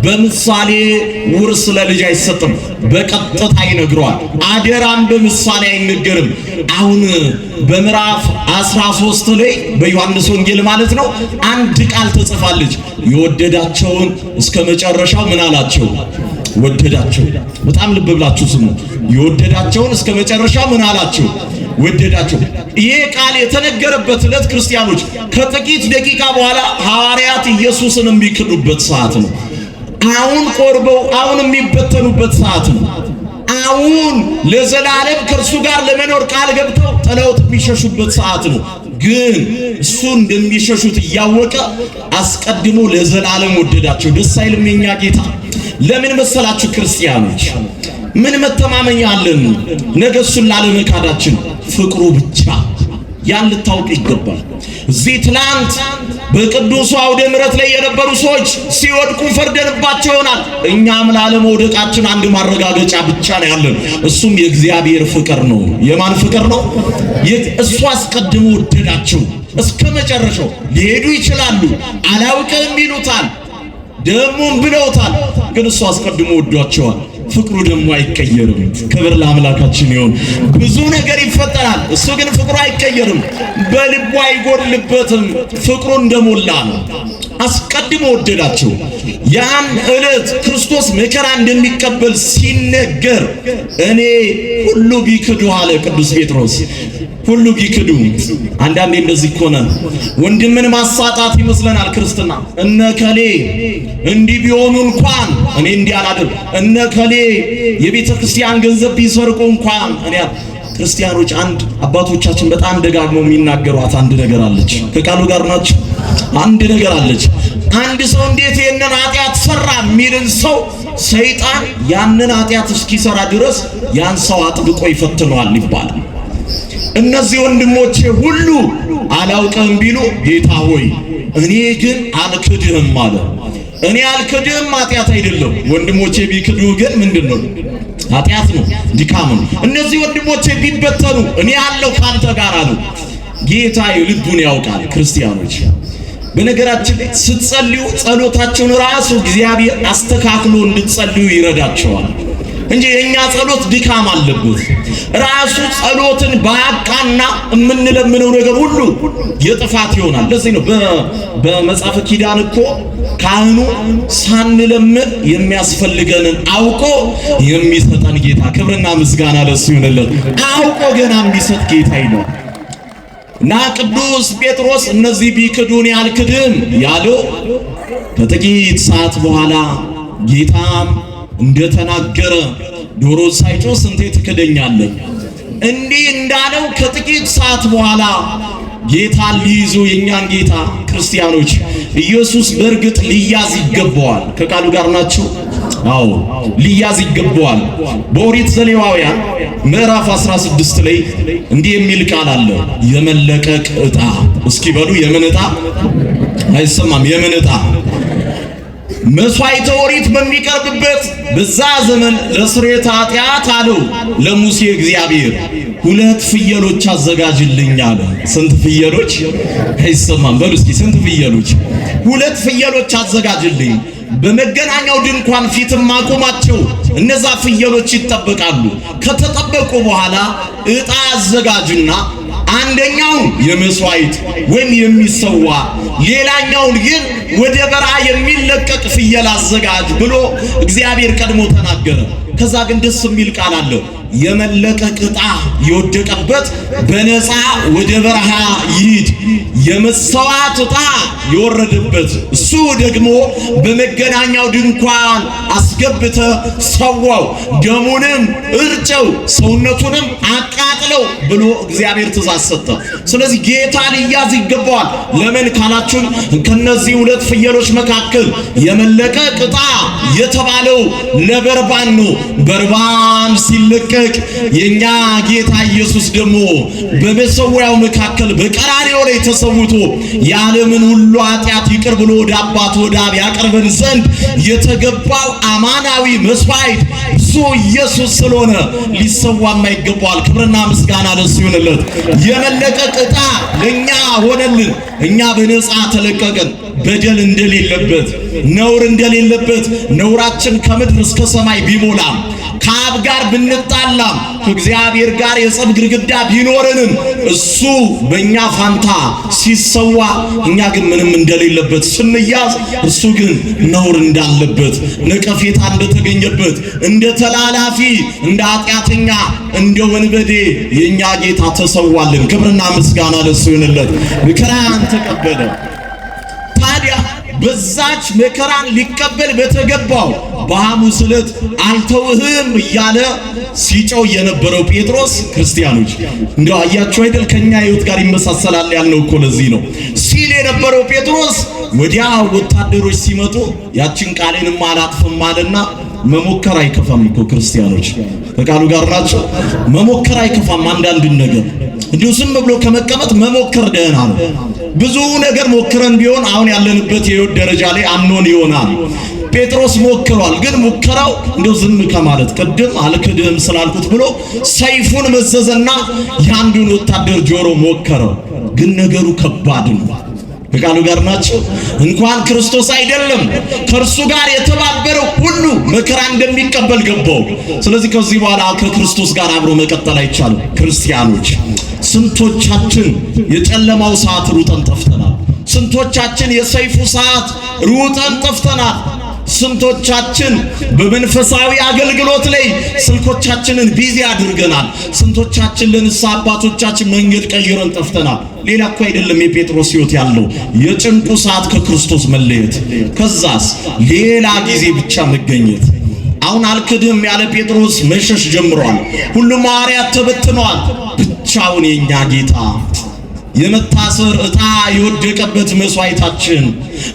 በምሳሌ ውርስ ለልጅ አይሰጥም፣ በቀጥታ ይነግረዋል። አደራም በምሳሌ አይነገርም። አሁን በምዕራፍ 13 ላይ በዮሐንስ ወንጌል ማለት ነው አንድ ቃል ተጽፋለች። የወደዳቸውን እስከ መጨረሻው ምን አላቸው? ወደዳቸው። በጣም ልብ ብላችሁ ስሙ። የወደዳቸውን እስከ መጨረሻው ምን አላቸው? ወደዳቸው። ይሄ ቃል የተነገረበት ዕለት ክርስቲያኖች ከጥቂት ደቂቃ በኋላ ሐዋርያት ኢየሱስን የሚክዱበት ሰዓት ነው። አሁን ቆርበው አሁን የሚበተኑበት ሰዓት ነው። አሁን ለዘላለም ከእርሱ ጋር ለመኖር ቃል ገብተው ጥለውት የሚሸሹበት ሰዓት ነው። ግን እሱ እንደሚሸሹት እያወቀ አስቀድሞ ለዘላለም ወደዳቸው። ደስ አይልም? የኛ ጌታ ለምን መሰላችሁ ክርስቲያኖች? ምን መተማመኛ አለን? ነገ እሱን ላለመካዳችን ፍቅሩ ብቻ። ያን ልታውቅ ይገባል። እዚህ ትላንት በቅዱሱ አውደ ምሕረት ላይ የነበሩ ሰዎች ሲወድቁ ፈርደንባቸው ይሆናል። እኛም ላለመውደቃችን አንድ ማረጋገጫ ብቻ ነው ያለን። እሱም የእግዚአብሔር ፍቅር ነው። የማን ፍቅር ነው? እሱ አስቀድሞ ወደዳቸው እስከ መጨረሻው። ሊሄዱ ይችላሉ፣ አላውቅም ይሉታል፣ ደሞም ብለውታል። ግን እሱ አስቀድሞ ወዷቸዋል። ፍቅሩ ደግሞ አይቀየርም። ክብር ለአምላካችን ይሁን። ብዙ ነገር ይፈጠራል፣ እሱ ግን ፍቅሩ አይቀየርም። በልቡ አይጎድልበትም። ፍቅሩ እንደሞላ ነው። አስቀድሞ ወደዳቸው። ያን ዕለት ክርስቶስ መከራ እንደሚቀበል ሲነገር እኔ ሁሉ ቢክዱ አለ ቅዱስ ጴጥሮስ። ሁሉ ቢክዱ። አንዳንዴ እንደዚህ ሆነ። ወንድምን ማሳጣት ይመስለናል ክርስትና። እነከሌ እንዲህ ቢሆኑ እንኳን እኔ እንዲህ አላደርግ፣ እነከሌ የቤተ ክርስቲያን ገንዘብ ቢሰርቁ እንኳን እኔ ክርስቲያኖች አንድ አባቶቻችን በጣም ደጋግመው የሚናገሯት አንድ ነገር አለች። ከቃሉ ጋር ናቸው። አንድ ነገር አለች። አንድ ሰው እንዴት የነን ኃጢአት ሰራ የሚልን ሰው ሰይጣን ያንን ኃጢአት እስኪሰራ ድረስ ያን ሰው አጥብቆ ይፈትነዋል ይባላል። እነዚህ ወንድሞቼ ሁሉ አላውቅም ቢሉ ጌታ ሆይ እኔ ግን አልክድህም አለ። እኔ አልክድህም ኃጢአት አይደለም። ወንድሞቼ ቢክዱ ግን ምንድነው? ኃጢአት ነው፣ ድካም ነው። እነዚህ ወንድሞቼ ቢበተኑ እኔ ያለው ካንተ ጋር አሉ። ጌታ ልቡን ያውቃል። ክርስቲያኖች በነገራችን ላይ ስትጸልዩ ጸሎታችሁን ራሱ እግዚአብሔር አስተካክሎ እንድትጸልዩ ይረዳቸዋል እንጂ የኛ ጸሎት ድካም አለበት። ራሱ ጸሎትን ባቃና የምንለምነው ነገር ሁሉ የጥፋት ይሆናል። ለዚህ ነው በመጽሐፈ ኪዳን እኮ ካህኑ ሳንለምን የሚያስፈልገንን አውቆ የሚሰጠን ጌታ፣ ክብርና ምስጋና ለሱ ይሁንለት። አውቆ ገና የሚሰጥ ጌታ ነው። እና ቅዱስ ጴጥሮስ እነዚህ ቢክዱን ያልክድም ያለው ከጥቂት ሰዓት በኋላ ጌታም እንደተናገረ ዶሮ ሳይጮህ ስንቴ ትክደኛለህ እንዲህ እንዳለው ከጥቂት ሰዓት በኋላ ጌታ ሊይዙ የኛን ጌታ ክርስቲያኖች ኢየሱስ በእርግጥ ሊያዝ ይገባዋል። ከቃሉ ጋር ናቸው። አዎ ሊያዝ ይገባዋል። በኦሪት ዘሌዋውያን ምዕራፍ 16 ላይ እንዲህ የሚል ቃል አለ። የመለቀቅ ዕጣ። እስኪ በሉ የምን ዕጣ? አይሰማም። የምን ዕጣ? መስዋዕተ ኦሪት በሚቀርብበት በዛ ዘመን ለስርየተ ኃጢአት አለው ለሙሴ እግዚአብሔር 2 ፍየሎች አዘጋጅልኝ አለ። ስንት ፍየሎች? አይሰማም። በሉ እስኪ ስንት ፍየሎች? 2 ፍየሎች አዘጋጅልኝ። በመገናኛው ድንኳን ፊትም አቁማቸው። እነዛ ፍየሎች ይጠበቃሉ። ከተጠበቁ በኋላ ዕጣ አዘጋጅና አንደኛውን የመስዋዕት ወይም የሚሰዋ ሌላኛውን ግን ወደ በረሃ የሚለቀቅ ፍየል አዘጋጅ ብሎ እግዚአብሔር ቀድሞ ተናገረ። ከዛ ግን ደስ የሚል ቃል አለ። የመለቀቅ ዕጣ የወደቀበት በነፃ ወደ በረሃ ይሂድ። የመሰዋት ዕጣ የወረደበት እሱ ደግሞ በመገናኛው ድንኳን አስገብተ ሰዋው፣ ደሙንም እርጨው፣ ሰውነቱንም አቃጥለው ብሎ እግዚአብሔር ትእዛዝ ሰጠ። ስለዚህ ጌታ ሊያዝ ይገባዋል። ለምን ካላችሁን ከነዚህ 2 ፍየሎች መካከል የመለቀቅ ዕጣ የተባለው ለበርባን ነው። በርባን ሲለቀቅ የኛ ጌታ ኢየሱስ ደግሞ በመሰዊያው መካከል በቀራንዮ ላይ ተሰውቶ የዓለምን ሁሉ ኃጢአት ይቅር ብሎ ወደ አባቱ ወደ አብ ያቀርበን ዘንድ የተገባው አማናዊ መስዋዕት እሱ ኢየሱስ ስለሆነ ሊሰዋም ይገባዋል። ክብርና ምስጋና ለሱ ይሁንለት። የመለቀቅ ዕጣ ለኛ ሆነልን። እኛ በነፃ ተለቀቀን። በደል እንደሌለበት፣ ነውር እንደሌለበት፣ ነውራችን ከምድር እስከ ሰማይ ቢሞላም ከአብ ጋር ብንጣላም ከእግዚአብሔር ጋር የጸብ ግድግዳ ቢኖርንም እሱ በእኛ ፋንታ ሲሰዋ እኛ ግን ምንም እንደሌለበት ስንያዝ እሱ ግን ነውር እንዳለበት፣ ነቀፌታ እንደተገኘበት፣ እንደ ተላላፊ፣ እንደ ኃጢአተኛ፣ እንደ ወንበዴ የኛ ጌታ ተሰዋልን። ክብርና ምስጋና ለሱ ይሁንለት። መከራን ተቀበለ። ታዲያ በዛች መከራን ሊቀበል በተገባው በሐሙስ ዕለት አልተውህም እያለ ሲጮህ የነበረው ጴጥሮስ ክርስቲያኖች እንደው አያችሁ አይደል? ከኛ ሕይወት ጋር ይመሳሰላል ያልነው እኮ ለዚህ ነው። ሲል የነበረው ጴጥሮስ ወዲያው ወታደሮች ሲመጡ ያችን ቃሌንም አላጥፍም አለና መሞከር አይከፋም እኮ ክርስቲያኖች፣ ከቃሉ ጋር ናቸው። መሞከር አይከፋም። አንዳንድ ነገር እንዲሁ ዝም ብሎ ከመቀመጥ መሞከር ደህና ነው። ብዙ ነገር ሞክረን ቢሆን አሁን ያለንበት የሕይወት ደረጃ ላይ አንሆን ይሆናል። ጴጥሮስ ሞክሯል። ግን ሙከራው እንደው ዝም ከማለት ቅድም አልክድም ስላልኩት ብሎ ሰይፉን መዘዘና ያንዱን ወታደር ጆሮ ሞከረው። ግን ነገሩ ከባድ ነው። ከቃሉ ጋር ናቸው። እንኳን ክርስቶስ አይደለም ከእርሱ ጋር የተባበረው ሁሉ መከራ እንደሚቀበል ገባው። ስለዚህ ከዚህ በኋላ ከክርስቶስ ጋር አብሮ መቀጠል አይቻልም። ክርስቲያኖች ስንቶቻችን የጨለማው ሰዓት ሩጠን ጠፍተናል። ስንቶቻችን የሰይፉ ሰዓት ሩጠን ጠፍተናል። ስንቶቻችን በመንፈሳዊ አገልግሎት ላይ ስልኮቻችንን ቢዚ አድርገናል። ስንቶቻችን ለንስሐ አባቶቻችን መንገድ ቀይረን ጠፍተናል። ሌላ እኮ አይደለም የጴጥሮስ ሕይወት ያለው የጭንቁ ሰዓት ከክርስቶስ መለየት፣ ከዛስ ሌላ ጊዜ ብቻ መገኘት። አሁን አልክድም ያለ ጴጥሮስ መሸሽ ጀምሯል። ሁሉም ሐዋርያት ተበትነዋል። ብቻውን የኛ ጌታ የመታሰር ዕጣ የወደቀበት መስዋዕታችን፣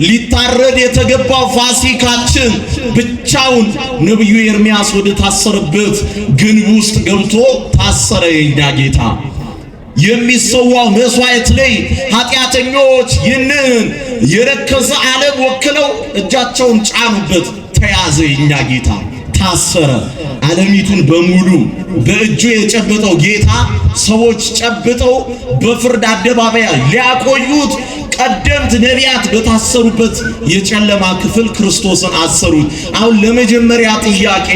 ሊታረድ የተገባው ፋሲካችን ብቻውን ነብዩ ኤርምያስ ወደ ታሰረበት ግንብ ውስጥ ገብቶ ታሰረ። የኛ ጌታ የሚሰዋው መስዋዕት ላይ ኃጢአተኞች ይህንን የረከሰ ዓለም ወክለው እጃቸውን ጫኑበት። ተያዘ። የኛ ጌታ ታሰረ። ዓለሚቱን በሙሉ በእጁ የጨበጠው ጌታ ሰዎች ጨብጠው በፍርድ አደባባይ ሊያቆዩት ቀደምት ነቢያት በታሰሩበት የጨለማ ክፍል ክርስቶስን አሰሩት። አሁን ለመጀመሪያ ጥያቄ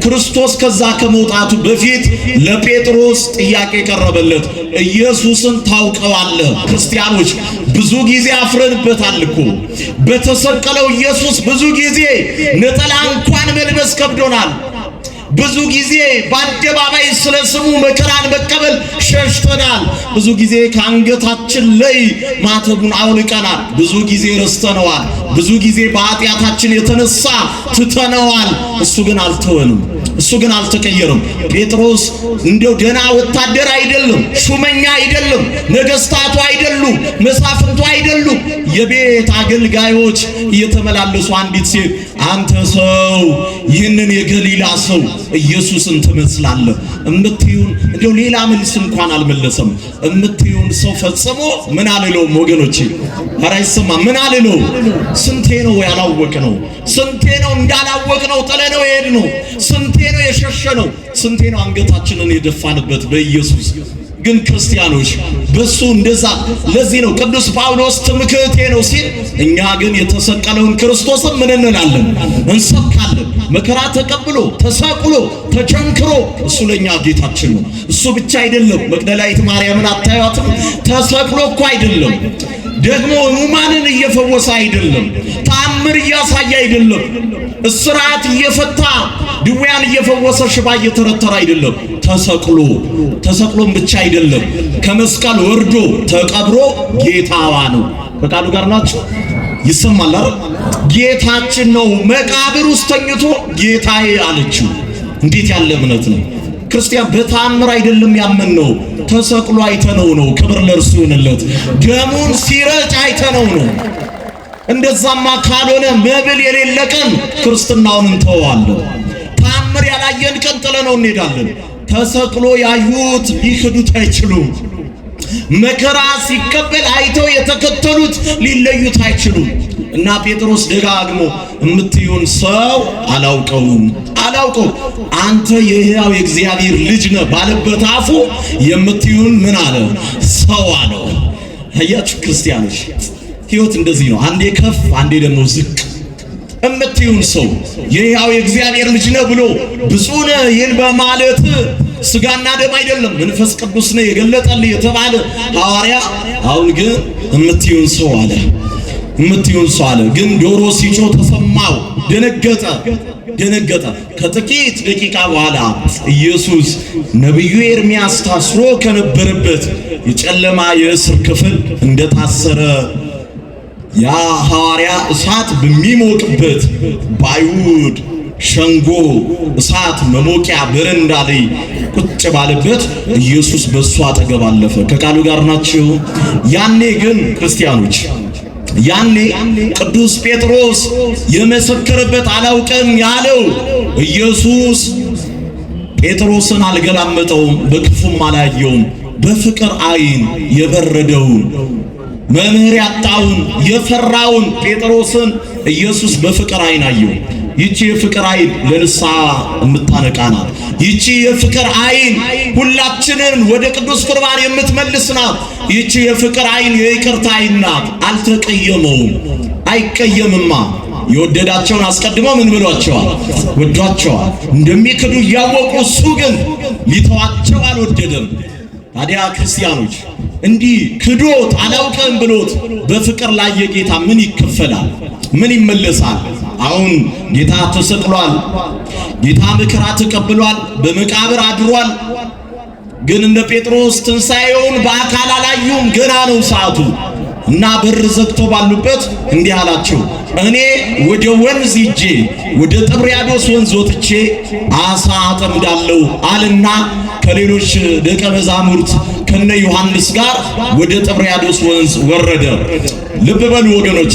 ክርስቶስ ከዛ ከመውጣቱ በፊት ለጴጥሮስ ጥያቄ ቀረበለት። ኢየሱስን ታውቀዋለህ? ክርስቲያኖች ብዙ ጊዜ አፍረንበታል እኮ። በተሰቀለው ኢየሱስ ብዙ ጊዜ ነጠላ እንኳን መልበስ ከብዶናል። ብዙ ጊዜ በአደባባይ ስለ ስሙ መከራን መቀበል ሸሽተናል። ብዙ ጊዜ ከአንገታችን ላይ ማተቡን አውልቀናል። ብዙ ጊዜ ረስተነዋል። ብዙ ጊዜ በኃጢአታችን የተነሳ ትተነዋል። እሱ ግን አልተወንም። እሱ ግን አልተቀየረም። ጴጥሮስ እንደው ደና ወታደር አይደለም፣ ሹመኛ አይደለም፣ ነገስታቱ አይደሉም፣ መሳፍንቱ አይደሉም። የቤት አገልጋዮች እየተመላለሱ አንዲት ሴት አንተ ሰው ይህንን የገሊላ ሰው ኢየሱስን ትመስላለህ እምትዩን፣ እንደው ሌላ መልስ እንኳን አልመለሰም። እምትዩን ሰው ፈጽሞ ምን አልለውም ወገኖቼ፣ ኧረ አይሰማም። ምን አልለው? ስንቴ ነው ያላወቅነው? ስንቴ ነው እንዳላወቅነው ጥለነው የሄድነው? ስንቴ ነው የሸሸነው? ስንቴ ነው አንገታችንን የደፋንበት በኢየሱስ። ግን ክርስቲያኖች በሱ እንደዛ። ለዚህ ነው ቅዱስ ጳውሎስ ትምክህቴ ነው ሲል፣ እኛ ግን የተሰቀለውን ክርስቶስን ምን እንላለን? እንሰብካለን። መከራ ተቀብሎ ተሰቅሎ ተቸንክሮ እሱ ለኛ ጌታችን ነው። እሱ ብቻ አይደለም። መግደላዊት ማርያምን አታዩአትም? ተሰቅሎ እኮ አይደለም ደግሞ ሕሙማንን እየፈወሰ አይደለም፣ ተአምር እያሳየ አይደለም፣ እስራት እየፈታ ድውያን እየፈወሰ ሽባ እየተረተረ አይደለም። ተሰቅሎም ብቻ አይደለም፣ ከመስቀል ወርዶ ተቀብሮ ጌታዋ ነው። በቃሉ ጋር ናቸው። ይሰማል አይደል? ጌታችን ነው። መቃብር ውስጥ ተኝቶ ጌታዬ አለችው። እንዴት ያለ እምነት ነው! ክርስቲያን በተአምር አይደለም ያመንነው፣ ተሰቅሎ አይተነው ነው። ክብር ለእርሱ ይሁንለት። ደሙን ሲረጭ አይተነው ነው። እንደዛማ ካልሆነ መብል የሌለ ቀን ክርስትናውን እንተዋለን። ተአምር ያላየን ቀን ጥለነው እንሄዳለን። ተሰቅሎ ያዩት ሊክዱት አይችሉም። መከራ ሲቀበል አይተው የተከተሉት ሊለዩት አይችሉም። እና ጴጥሮስ ደጋግሞ እምትዩን ሰው አላውቀውም። አንተ የሕያው የእግዚአብሔር ልጅ ነህ ባለበት አፉ የምትዩን ምን አለ? ሰው አለው። አያችሁ ክርስቲያኖች፣ ሕይወት እንደዚህ ነው። አንዴ ከፍ አንዴ ደግሞ ዝቅ። እምትዩን ሰው የሕያው የእግዚአብሔር ልጅ ነህ ብሎ ብፁዕ ነህ ይህን በማለት ስጋና ደም አይደለም መንፈስ ቅዱስ ነው የገለጠልህ የተባለ ሐዋርያ አሁን ግን እምትዩን ሰው አለ። ግን ዶሮ ሲጮህ ተሰማው፣ ደነገጠ። ከጥቂት ደቂቃ በኋላ ኢየሱስ ነቢዩ ኤርምያስ ታስሮ ከነበረበት የጨለማ የእስር ክፍል እንደታሰረ ያ ሐዋርያ እሳት በሚሞቅበት በአይሁድ ሸንጎ እሳት መሞቂያ በረንዳ ላይ ቁጭ ባለበት ኢየሱስ በሱ አጠገብ አለፈ። ከቃሉ ጋር ናቸው። ያኔ ግን ክርስቲያኖች ቅዱስ ጴጥሮስ የመሰከረበት አላውቅም ያለው ኢየሱስ ጴጥሮስን አልገላመጠውም፣ በክፉም አላየውም። በፍቅር ዓይን የበረደውን መምህር ያጣውን የፈራውን ጴጥሮስን ኢየሱስ በፍቅር ዓይን አየው። ይቺ የፍቅር ዓይን ለንስሐ የምታነቃናት፣ ይቺ የፍቅር ዓይን ሁላችንን ወደ ቅዱስ ቁርባን የምትመልስ ናት። ይቺ የፍቅር ዓይን የይቅርታ ዓይን ናት። አልተቀየመውም፣ አይቀየምማ። የወደዳቸውን አስቀድመው ምን ብሏቸዋል? ወዷቸዋል። እንደሚክዱ እያወቁ እሱ ግን ሊተዋቸው አልወደደም። ታዲያ ክርስቲያኖች እንዲህ ክዶት አላውቅም ብሎት በፍቅር ላይ የጌታ ምን ይከፈላል? ምን ይመለሳል? አሁን ጌታ ተሰቅሏል። ጌታ መከራ ተቀብሏል። በመቃብር አድሯል። ግን እንደ ጴጥሮስ ትንሣኤውን በአካል አላዩም። ገና ነው ሰዓቱ እና በር ዘግቶ ባሉበት እንዲህ አላቸው፣ እኔ ወደ ወንዝ ሂጄ ወደ ጥብርያዶስ ወንዝ ወጥቼ አሳ አጠምዳለሁ አለና ከሌሎች ደቀ መዛሙርት ከነ ዮሐንስ ጋር ወደ ጥብርያዶስ ወንዝ ወረደ። ልብ በሉ ወገኖቼ፣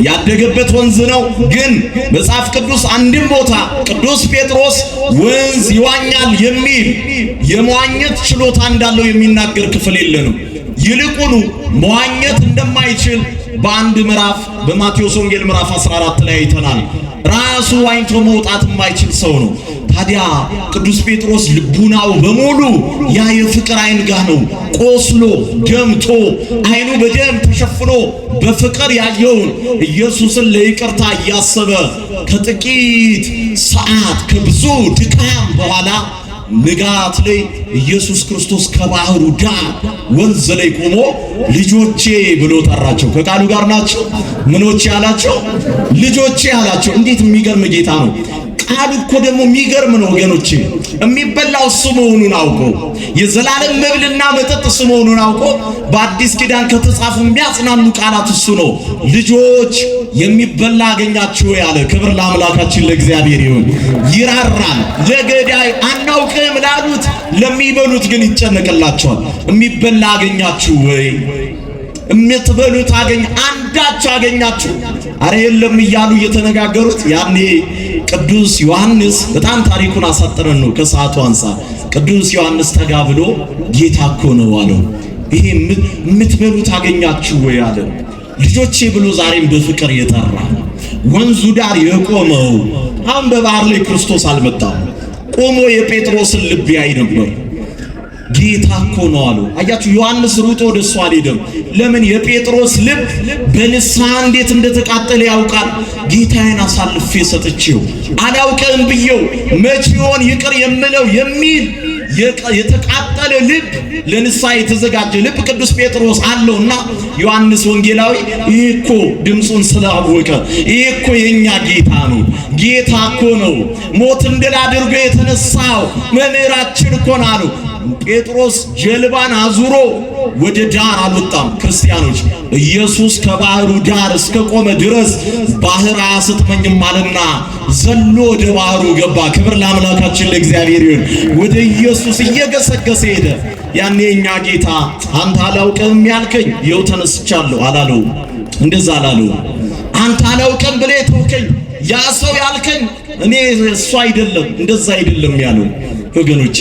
ያደገበት ወንዝ ነው። ግን መጽሐፍ ቅዱስ አንድም ቦታ ቅዱስ ጴጥሮስ ወንዝ ይዋኛል የሚል የመዋኘት ችሎታ እንዳለው የሚናገር ክፍል የለንም። ይልቁኑ መዋኘት እንደማይችል በአንድ ምዕራፍ በማቴዎስ ወንጌል ምዕራፍ 14 ላይ አይተናል። ራሱ ዋኝቶ መውጣት የማይችል ሰው ነው። ታዲያ ቅዱስ ጴጥሮስ ልቡናው በሙሉ ያ የፍቅር አይን ጋር ነው። ቆስሎ ደምቶ አይኑ በደም ተሸፍኖ በፍቅር ያየውን ኢየሱስን ለይቅርታ እያሰበ ከጥቂት ሰዓት ከብዙ ድካም በኋላ ንጋት ላይ ኢየሱስ ክርስቶስ ከባህሩ ዳር ወንዝ ላይ ቆሞ ልጆቼ ብሎ ጠራቸው። ከቃሉ ጋር ናቸው። ምኖቼ አላቸው? ልጆቼ አላቸው። እንዴት የሚገርም ጌታ ነው! ቃሉ እኮ ደግሞ የሚገርም ነው ወገኖቼ። የሚበላው እሱ መሆኑን አውቆ የዘላለም መብልና መጠጥ እሱ መሆኑን አውቆ በአዲስ ኪዳን ከተጻፉ የሚያጽናኑ ቃላት እሱ ነው። ልጆች የሚበላ አገኛችሁ ያለ። ክብር ለአምላካችን ለእግዚአብሔር ይሁን። ይራራል ለገዳይ አናውቅም ላሉት ለሚበሉት ግን ይጨነቅላቸዋል። የሚበላ አገኛችሁ ወይ? የምትበሉት አንዳች አገኛችሁ? አረ የለም እያሉ እየተነጋገሩት ያኔ ቅዱስ ዮሐንስ በጣም ታሪኩን አሳጥረን ነው ከሰዓቱ አንፃር። ቅዱስ ዮሐንስ ጠጋ ብሎ ጌታ እኮ ነው አለው። ይሄ የምትበሉት አገኛችሁ ወይ አለ። ልጆቼ ብሎ ዛሬም በፍቅር የጠራ ወንዙ ዳር የቆመው አሁን በባህር ላይ ክርስቶስ አልመጣም። ቆሞ የጴጥሮስን ልብ ያይ ነበር። ጌታ እኮ ነው አሉ። አያችሁ ዮሐንስ ሩጦ ወደሱ አልሄደም። ለምን? የጴጥሮስ ልብ በንስሐ እንዴት እንደተቃጠለ ያውቃል። ጌታዬን አሳልፌ ሰጥቼው አላውቅም ብየው መቼውን ይቅር የምለው የሚል የተቃጠለ ልብ ለንስሐ የተዘጋጀ ልብ ቅዱስ ጴጥሮስ አለውና ዮሐንስ ወንጌላዊ ይሄ እኮ ድምፁን ስላወቀ ይሄ እኮ የኛ ጌታ ነው፣ ጌታ እኮ ነው፣ ሞትን ድል አድርጎ የተነሳው መምህራችን እኮ ነው አሉ። ጴጥሮስ ጀልባን አዙሮ ወደ ዳር አልወጣም። ክርስቲያኖች ኢየሱስ ከባህሩ ዳር እስከ ቆመ ድረስ ባህር አያሰጥመኝም አለና ዘሎ ወደ ባህሩ ገባ። ክብር ለአምላካችን ለእግዚአብሔር ይሁን። ወደ ኢየሱስ እየገሰገሰ ሄደ። ያኔ እኛ ጌታ አንተ አላውቅም ያልከኝ ይኸው ተነስቻለሁ አላለው። እንደዛ አላለው። አንተ አላውቅም ብለህ ተውከኝ ያ ሰው ያልከኝ እኔ እሱ አይደለም እንደዛ አይደለም ያለው። ወገኖቼ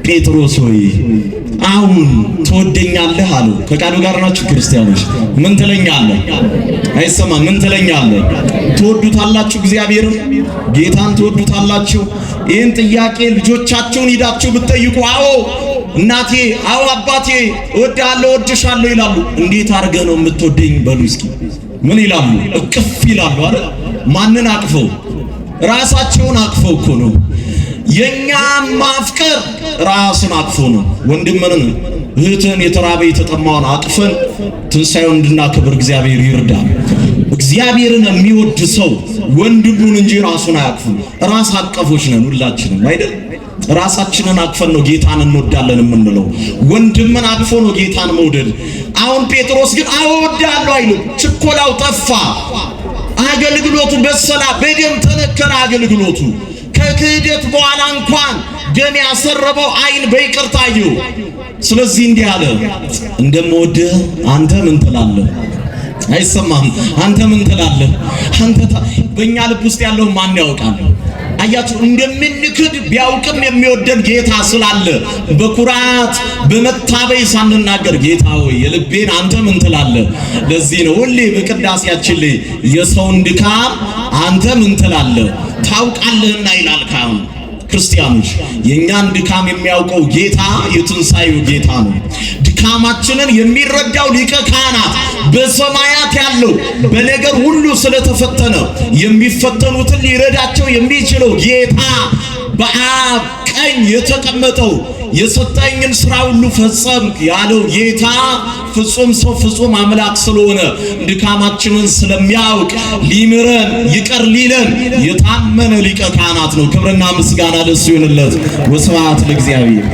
ጴጥሮስ ሆይ አሁን ትወደኛለህ አሉ። ከቃሉ ጋር ናችሁ ክርስቲያኖች? ምን ትለኛለህ? አይሰማም። ምን ትለኛለህ? ትወዱታላችሁ? እግዚአብሔርን ጌታን ትወዱታላችሁ? ይህን ጥያቄ ልጆቻችሁን ሂዳችሁ ብትጠይቁ አዎ እናቴ፣ አዎ አባቴ እወድሃለሁ እወድሻለሁ ይላሉ። እንዴት አድርገህ ነው የምትወደኝ በሉ እስኪ። ምን ይላሉ? እቅፍ ይላሉ አይደል? ማንን አቅፈው? ራሳቸውን አቅፈው እኮ ነው። የኛ ማፍቀር ራስን አቅፎ ነው። ወንድምን እህትን የተራበ የተጠማውን አቅፈን ትንሣኤውን እንድናከብር እግዚአብሔር ይርዳል። እግዚአብሔርን የሚወድ ሰው ወንድሙን እንጂ ራሱን አያቅፍም። ራስ አቀፎች ነን ሁላችንም አይደል? ራሳችንን አቅፈን ነው ጌታን እንወዳለን የምንለው። ወንድምን አቅፎ ነው ጌታን መውደድ። አሁን ጴጥሮስ ግን አወዳለሁ አይልም። ችኮላው ጠፋ። አገልግሎቱ በሰላ በደም ተነከረ። አገልግሎቱ ከክህደት በኋላ እንኳን ደም ያሰረበው አይን በይቅርታ አየው። ስለዚህ እንዲህ አለ፣ እንደምወድህ አንተ ምን ትላለህ? አይሰማም። አንተ ምን ትላለህ? አንተ በእኛ ልብ ውስጥ ያለው ማን ያውቃል? አያችሁ እንደምንክድ ቢያውቅም የሚወደን ጌታ ስላለ በኩራት በመታበይ ሳንናገር ጌታ ሆይ የልቤን አንተ ምን ትላለህ? ለዚህ ነው ሁሌ በቅዳሴያችን ላይ የሰውን ድካም አንተ ምን ትላለህ ታውቃለህና ይላል ካህኑ። ክርስቲያኖች የኛን ድካም የሚያውቀው ጌታ የትንሣኤው ጌታ ነው። ድካማችንን የሚረዳው ሊቀ ካህናት በሰማያት ያለው በነገር ሁሉ ስለተፈተነ የሚፈተኑትን ሊረዳቸው የሚችለው ጌታ በአብ ቀኝ የተቀመጠው የሰጠኝን ሥራ ሁሉ ፈጸምክ ያለው ጌታ ፍጹም ሰው ፍጹም አምላክ ስለሆነ ድካማችንን ስለሚያውቅ ሊምረን ይቅር ሊለን የታመነ ሊቀ ካህናት ነው። ክብርና ምስጋና ለእሱ ይሁንለት። ወስብሐት ለእግዚአብሔር።